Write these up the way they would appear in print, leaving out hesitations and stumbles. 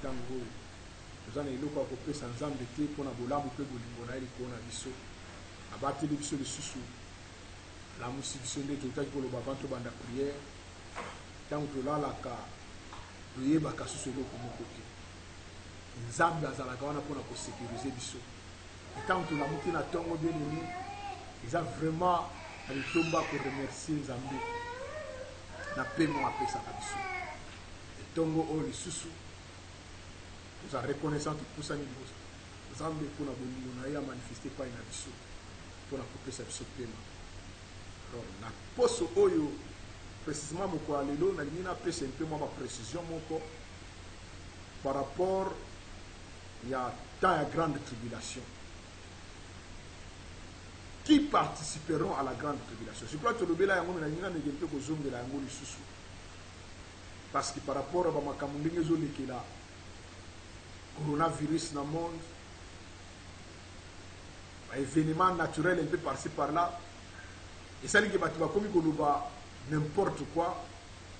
ntango oyo toza na eloko ya kopesa nzambe te mpona bolamu mpe bolingo na ye likolo na biso abateli biso lisusu lamusi biso nde totaki koloba avant tobanda priere ntango tolalaka toyebaka susu eloko moko te nzambe azalaka wana mpona kosécurize biso ntango tolamuki na ntongo bien-aimé eza vraiment na litomba koremercie nzambe na pema apesaka biso ntongo oyo lisusu toza reconnaissant topusani nzambe mpona bolingo na ye amanifeste epai na biso mpona kopesa biso pema alors na poso oyo précisément moko ya lelo nalingi napesa mpe mwa baprécision moko par rapport ya temps ya grande tribulation. Qui participeront à la grande tribulation? Je crois que le bela yango na ninga neke mpe kozongela yango lisusu parce que par rapport à bamakambo ndenge ezolekela coronavirus na monde événement naturel un peu par-ci par-là esali ke bato bakomi koloba n'importe quoi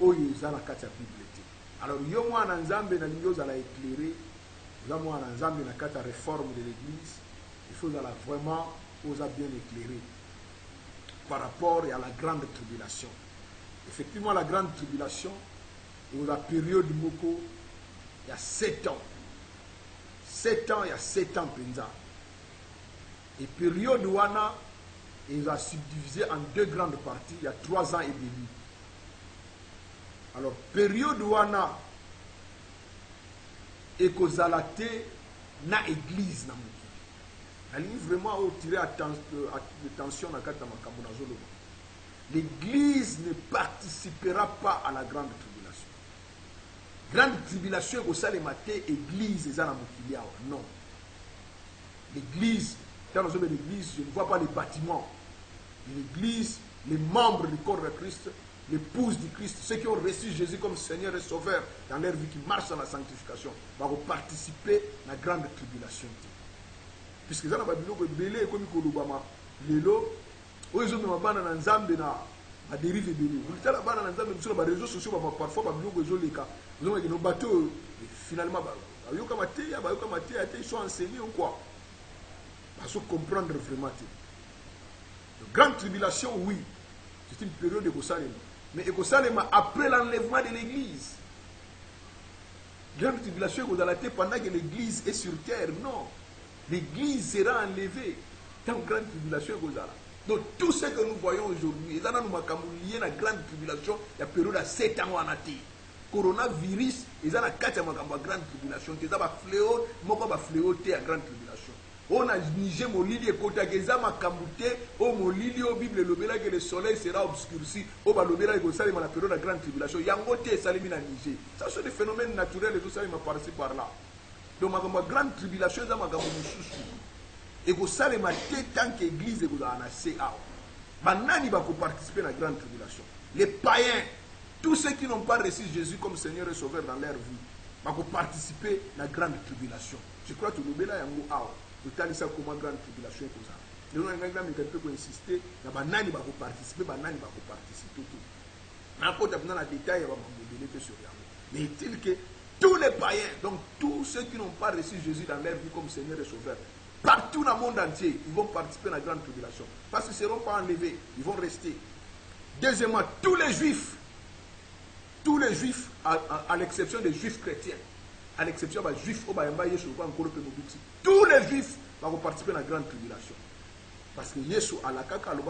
oyo eza na kati ya bible te. Alors yo mwana nzambe nalingi ozala éclairé oza mwana nzambe na kati ya réforme de l'église, il faut ozala vraiment oza bien éclairé par rapport à la grande tribulation. Effectivement la grande tribulation est la période moko il y a 7 ans. 7 ans, il y a 7 ans penza. Et période wana il a subdivisé en 2 grandes parties, il y a 3 ans et demi. Alors période wana ekozalate na église na moko. Il vraiment tirer attention à l'église ne participera pas à la grande tribulation. Grande tribulation au sein des matés, église et non. L'église, dans l'église, je ne vois pas les bâtiments. L'église, les membres du corps de Christ, l'épouse du Christ, ceux qui ont reçu Jésus comme Seigneur et Sauveur dans leur vie, qui marchent dans la sanctification, vont participer à la grande tribulation. Puisque ça n'a pas biloko belé comme kolobama lelo oyo me mabana na nzambe na ba dérive belé bulita la bana na nzambe sur les réseaux sociaux ba parfois ba biloko ezoleka donc no bateau finalement ba yoka maté ils sont enseignés ou quoi parce que comprendre vraiment la grande tribulation oui c'est une période de Kosalema mais Kosalema après l'enlèvement de l'église. Grande tribulation vous allez pendant que l'église est sur terre non. L'église sera enlevée dans la grande tribulation. Donc tout ce que nous voyons aujourd'hui, il y a une grande tribulation, il y a une période de 7 ans. Coronavirus, il y a une grande tribulation. Il y a un fléau, il y a une grande tribulation. On a nigé mon lit et côté que ça m'a camouté, au mon lit au Bible que le soleil sera obscurci, au balobéla et ça la période de grande tribulation. Il y a un côté salimina Niger. Ça sont des phénomènes naturels et tout ça il m'a passé par là. Donc ma grande tribulation dans ma gamme et que ça les matés tant qu'église et que la CA banani va participer à la grande tribulation. Les païens, tous ceux qui n'ont pas reçu Jésus comme Seigneur et Sauveur dans leur vie vont participer à la grande tribulation. Je crois que le bela yango ao totali ça comme grande tribulation comme ça. Le nom nganga mais quelqu'un peut insister na banani va participer tout. Na ko tapna na détail va m'embelé sur yango. Mais est-il que tous les païens, donc tous ceux qui n'ont pas reçu Jésus dans leur vie comme Seigneur et Sauveur, partout dans le monde entier, ils vont participer à la grande tribulation. Parce qu'ils ne seront pas enlevés, ils vont rester. Deuxièmement, tous les juifs, à l'exception des juifs chrétiens, à l'exception des juifs, tous les juifs vont participer à la grande tribulation. Parce que Yesu à la kaka, il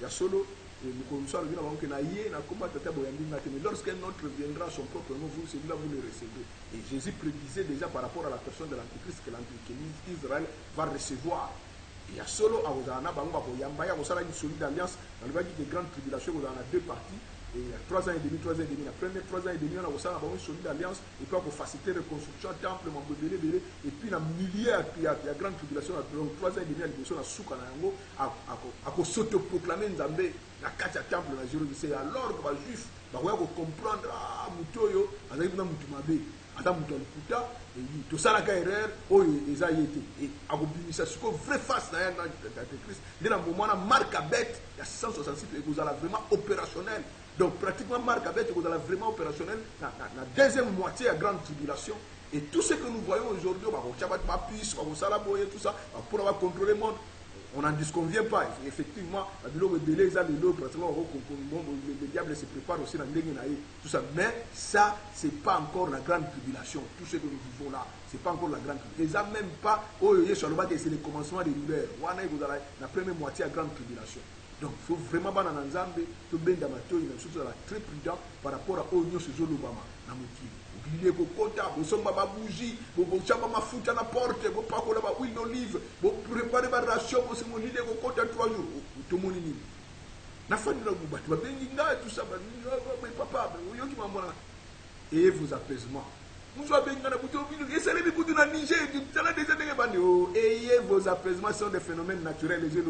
y a solo. Lorsqu'un autre viendra à son propre nom, vous, celui-là, vous le recevrez. Et Jésus prédisait déjà par rapport à la personne de l'Antéchrist que l'Israël va recevoir. Il y a solo à Ozana, il y a une solide alliance, dans le de grande tribulation, vous en avez 2 parties. Et il y a 3 ans et demi, la première 3 ans et demi, on a une solide alliance, et puis on va faciliter la reconstruction, temple, et puis la milliers, il y a grande tribulation, 3 ans et demi, on a souk à s'autoproclamer Nzambe, la 4 temple, c'est alors que les juifs vont comprendre, ah, Moutoyo, Azaïbna Moutumabe, Adam Moutoyukuta, et tout ça, la erreur, oh, ils ont été, et à l'obéissance, c'est une vraie face d'Antéchrist, dès le moment où marque à bête, il y a 666, et vous allez vraiment opérationnel. Donc pratiquement marque avec vous allez vraiment opérationnel la deuxième moitié à grande tribulation Et tout ce que nous voyons aujourd'hui, tout ça, pour avoir contrôlé le monde, on n'en disconvient pas. Effectivement, le diable se prépare aussi dans tout ça. Mais ça, ce n'est pas encore la grande tribulation. Tout ce que nous vivons là, ce n'est pas encore la grande tribulation. Ils n'ont même pas, c'est le commencement des douleurs. La première moitié de la grande tribulation. Donc, il faut vraiment être très prudent par rapport à l'Union sur l'Obama. Oubliez que kota, vous sommes ma bougie, vous chamba ma fout à la porte, vous pas qu'on a ma huile d'olive, vous préparez ma ration, vous sommes l'idée que kota 3 jours. Tout le monde est na fin de la bouba, tu vas bien et tout ça, mais papa, vous qui m'en et vos apaisements. Vous avez bien et c'est les bouts de la Niger, ayez vos apaisements sont des phénomènes naturels, les yeux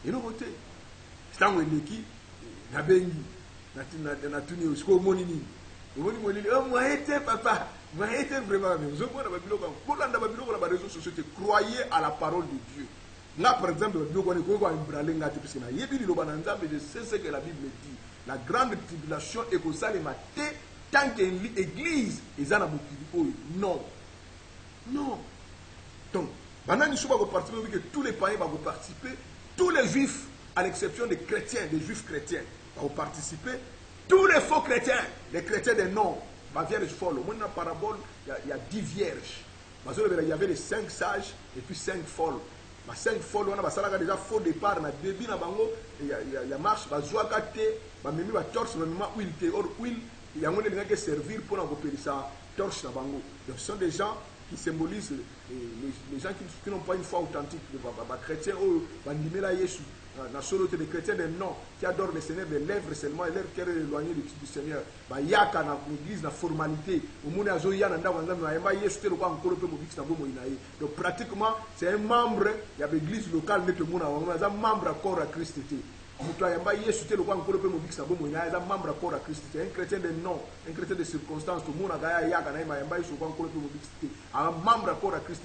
et nous voter. C'est un qui n'a bien n'a tenu au score monini. Moi, papa, moi, vraiment. Croyez à la parole de Dieu. Là, par exemple, je sais ce que la Bible dit. La grande tribulation est que ça les maté tant que l'église est dans la non. Non. Donc, maintenant, nous sommes participer que tous les païens vont participer, tous les juifs, à l'exception des chrétiens, des juifs chrétiens, vont participer. Tous les faux chrétiens, les chrétiens des noms, ma vierge folle. Au moins dans la parabole, il y a 10 vierges. Il y avait les 5 sages et puis 5 folles. Les 5 folles, on a déjà faux départ. Il y a marche, il y a même torche, même huile. Or, huile, il y a des qui servir pour appeler ça torche. Donc, ce sont des gens qui symbolisent les gens qui n'ont pas une foi authentique. Les chrétiens, ils ont Jésus. La solité des chrétiens des noms qui adorent le Seigneur des lèvres seulement et leur cœur est éloigné du Seigneur. Il y a l'église, la formalité. Donc pratiquement, c'est un membre, il y a l'église locale, c'est un membre accord à Christ. Un chrétien de nom, un chrétien de circonstance, un membre accord à Christ,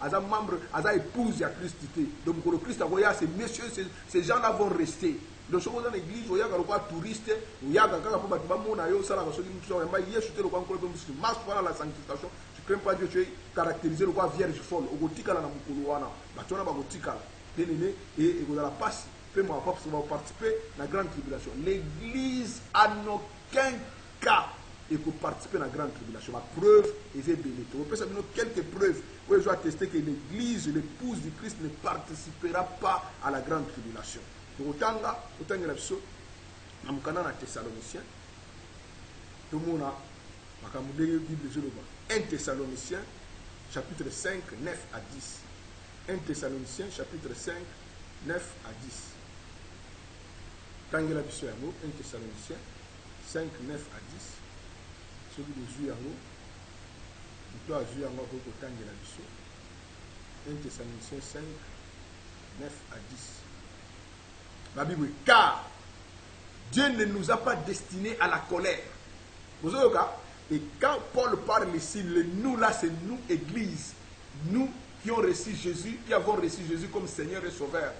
un membre, un épouse à Christ. Donc le Christ, ces messieurs, ces gens-là vont rester. Donc, dans l'église, il y a des touristes, il y a des marche pendant la sanctification. Je ne crains pas Dieu, tu es caractérisé le vierge folle. Et vous allez passer. Va participer à la grande tribulation. L'église, en aucun cas, et pour participer à la grande tribulation. La preuve est belle. On peut savoir quelques preuves où je dois attester que l'église, l'épouse du Christ, ne participera pas à la grande tribulation. Autant que la Bible, dans le Thessaloniciens, tout le monde a 1 Thessaloniciens, chapitre 5, 9 à 10. 1 Thessaloniciens, chapitre 5, 9 à 10. Tangela la Bible, 1 Thessaloniciens, 5, 9 à 10. Celui de Zuyango, toi Zuyango, pour Tangela la Bible. 1 Thessaloniciens 5, 9 à 10. La Bible, car Dieu ne nous a pas destinés à la colère. Vous savez quoi? Et quand Paul parle ici, le nous là, c'est nous, Église. Nous qui ont reçu Jésus, qui avons reçu Jésus comme Seigneur et Sauveur.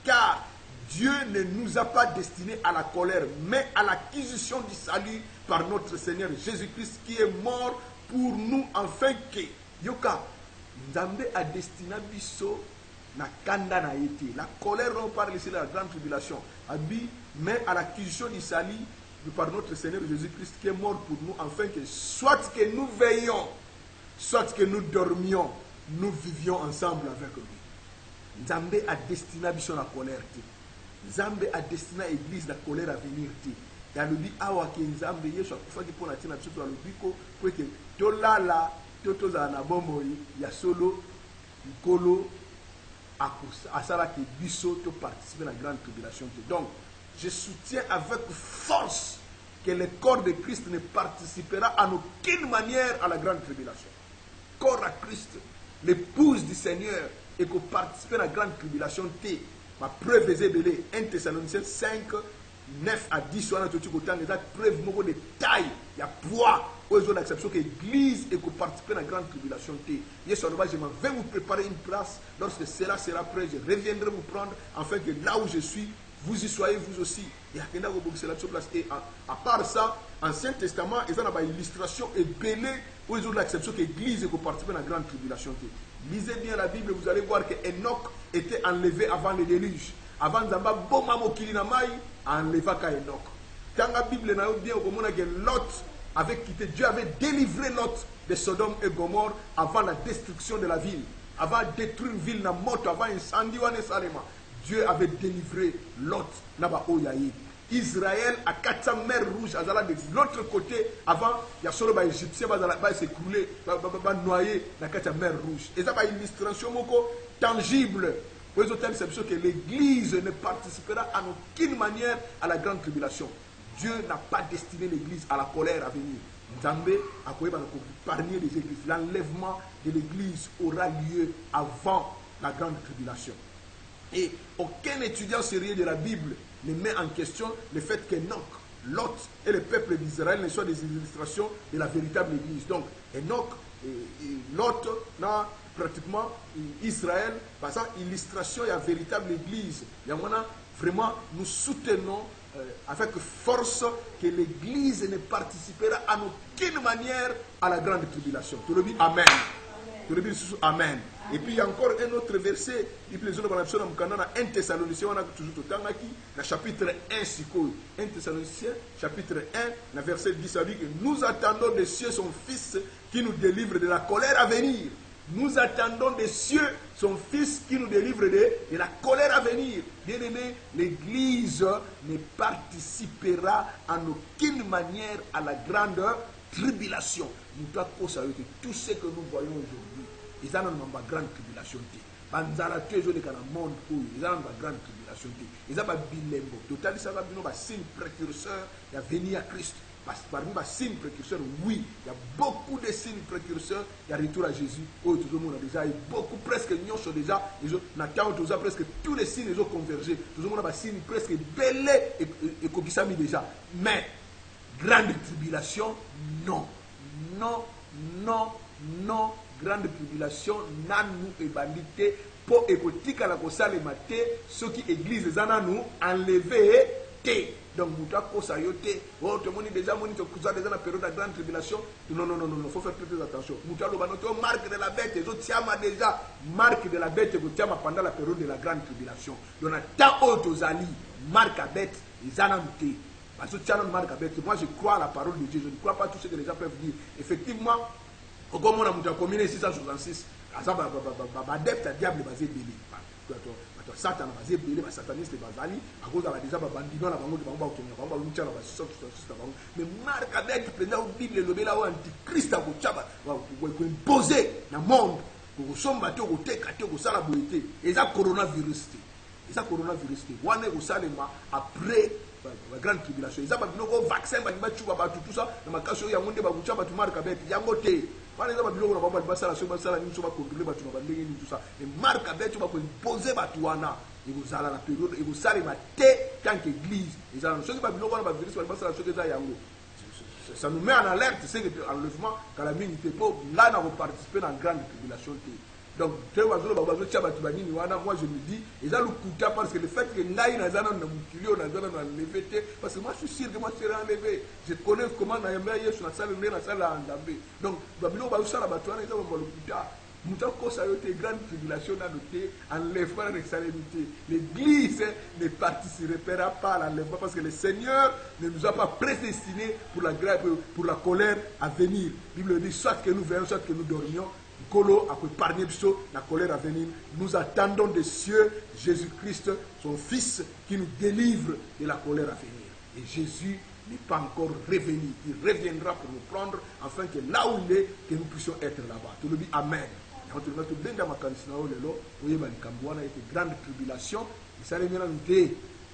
Car Dieu ne nous a pas destinés à la colère, mais à l'acquisition du salut par notre Seigneur Jésus-Christ qui est mort pour nous, afin que Yoka, Nzambe a destiné biso na kanda na été. La colère, on parle ici de la grande tribulation. Mais à l'acquisition du salut par notre Seigneur Jésus-Christ qui est mort pour nous, afin que soit que nous veillions, soit que nous dormions, nous vivions ensemble avec lui. Nzambe a destiné biso la colère. Nzambe a destiné l'église la colère à venir. Et à lui awa ke Nzambe Yesu akufaki pona tina biso to alobiko po ke tolala totoza na bomoi ya solo nkolo asala ke biso to participer à la grande tribulation. Donc je soutiens avec force que le corps de Christ ne participera en aucune manière à la grande tribulation. Corps à Christ, l'épouse du Seigneur, et qu'on participe à la grande tribulation. Ma preuve est belée. 1 Thessaloniciens 5, 9 à 10, on a tout le preuve de taille, il y a poids. Aux autres exceptions que l'église et qu'on participe à la grande tribulation. Je vais vous préparer une place. Lorsque cela sera prêt, je reviendrai vous prendre, afin que là où je suis, vous y soyez vous aussi. Et à part ça, Ancien Testament, ils ont une illustration et belé où ils ont l'acception que l'Église est participée dans la grande tribulation. Lisez bien la Bible, vous allez voir que Enoch était enlevé avant le déluge. Avant Zamba, Bomamo Kilinamai a enlevé Enoch. Dans la Bible, nous bien que Lot avait quitté, Dieu avait délivré Lot de Sodome et Gomorre avant la destruction de la ville. Avant de détruire une ville, avant incendie, Dieu avait délivré Lot. Israël a 400 mers rouges de l'autre côté. Avant, il y a seulement les Égyptiens qui s'écrouler, noyer dans la mer rouge. Et ça, c'est une illustration tangible. Pour les autres, c'est que l'Église ne participera en aucune manière à la grande tribulation. Dieu n'a pas destiné l'Église à la colère à venir. Nzambe a parmi les églises. L'enlèvement de l'Église aura lieu avant la grande tribulation. Et aucun étudiant sérieux de la Bible ne met en question le fait qu'Enoch, Lot et le peuple d'Israël ne soient des illustrations de la véritable Église. Donc, Enoch et Lot, là, pratiquement, Israël, par exemple, illustration de la véritable Église. Il y a vraiment, nous soutenons avec force que l'Église ne participera en aucune manière à la grande tribulation. Tu le dis Amen. Tu le dis Amen. Et puis il y a encore un autre verset, il plaît dans 1 Thessaloniciens, on a toujours tout le temps qui, dans chapitre 1, 1 Thessaloniciens, chapitre 1, dans verset 10, ça dit que nous attendons des cieux son Fils qui nous délivre de la colère à venir. Nous attendons des cieux son Fils qui nous délivre de la colère à venir. Bien-aimé, l'Église ne participera en aucune manière à la grande tribulation. Nous devons constater que tout ce que nous voyons aujourd'hui, ils ont une grande tribulation. Banzala toujours dans le monde où ils ont une grande tribulation. Ils ont un bilembo. Total, ça va être un signe précurseur de venir à Christ. Parce que parmi les signes précurseurs, oui, il y a beaucoup de signes précurseurs. Il y a retour à Jésus. Oh, tout le monde a déjà, beaucoup, presque, nous sommes déjà, presque tous les signes ont convergé. Tout le monde a des signes presque belés et qu'on déjà. Mais, grande tribulation, non. Non, non, non. Grande tribulation, nanou et bandité, pour écouter à la cosa les matés, ceux qui église les nous enlevé, té. Donc, vous avez oh, tout le monde déjà, déjà dans la période de la grande tribulation. Non, non, non, non, il faut faire très attention. Vous avez marque de la bête, les autres tiama déjà, marque de la bête, vous tiama pendant la période de la grande tribulation. Donc, tant autres ali, marque à bête, ils en ont été. Parce que marque à bête, moi je crois à la parole de Dieu, je ne crois pas à tout ce que les gens peuvent dire. Effectivement, comme on a combiné 666, adepte à diable basé belé. Satan basé belé, sataniste basali, à cause de la déjà bandino la bango de bango qui n'a pas lucha la basso mais marque avec président Bible le bela ou antichrist à Bochaba, pour imposer dans le monde, pour somba to teka to sala boité, et ça coronavirus. Et ça coronavirus. One au salema après la grande tribulation. Ils ont un vaccin, tout ça, dans ma case, il y a un monde qui a marque avec Yangote. Par exemple, il y a un basala, il marque avec imposer Batuana. Et vous allez la période, et vous allez tant qu'église. Ils ont ceux qui ont virus, ça nous met en alerte, c'est que l'enlèvement, quand la mine n'était pas là, nous avons participé dans la grande tribulation. Donc, moi je me dis, ils ont le coup parce que le fait que Naï n'a pas enlevé, parce que moi je suis sûr que moi je serai enlevé. Je connais comment on a enlevé sur la salle à Andambé. Donc, Babylone va aussi à la bataille, ils ont le coup. Mouton ça a été grande tribulation à noter, enlèvement de salinité. L'Église ne participera pas à l'enlèvement parce que le Seigneur ne nous a pas prédestinés pour la colère à venir. La Bible dit soit que nous veillons, soit que nous dormions. Kolo a épargné la colère à venir. Nous attendons des cieux Jésus-Christ, son Fils, qui nous délivre de la colère à venir. Et Jésus n'est pas encore revenu. Il reviendra pour nous prendre, afin que là où il est, que nous puissions être là-bas. Tu le dis Amen. Et on te met tout bien dans ma candidature, il y a une grande tribulation. Il s'est remis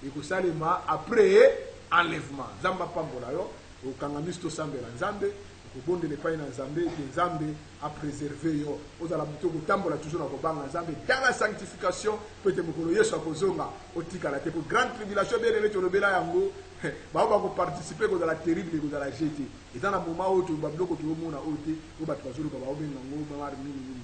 et que ça après enlèvement. Zamba Pambolayo, au Kangamisto Sambe Nzambe. Bonde ne pas dans Zambé, que Zambé a préservé yo. Aux alabuto tambola toujours dans Kobanga Zambé dans la sanctification peut-être mukolo Yesu akozonga otika la pour grande tribulation bien les tolobela yango ba ba ko participer ko dans la terrible ko dans la jeté et dans le moment où tu ba biloko tu mona oté ko ba tbazulu ba obenga ngo ba mari mingi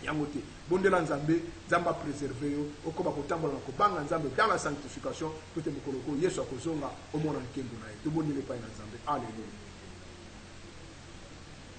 yango te bondela nzambe nzambe préserver yo okoba kotambola na kobanga nzambe dans la sanctification to te mokolo ko yesu akozonga omona nkembo na ye tobondele epai na nzambe alleluya.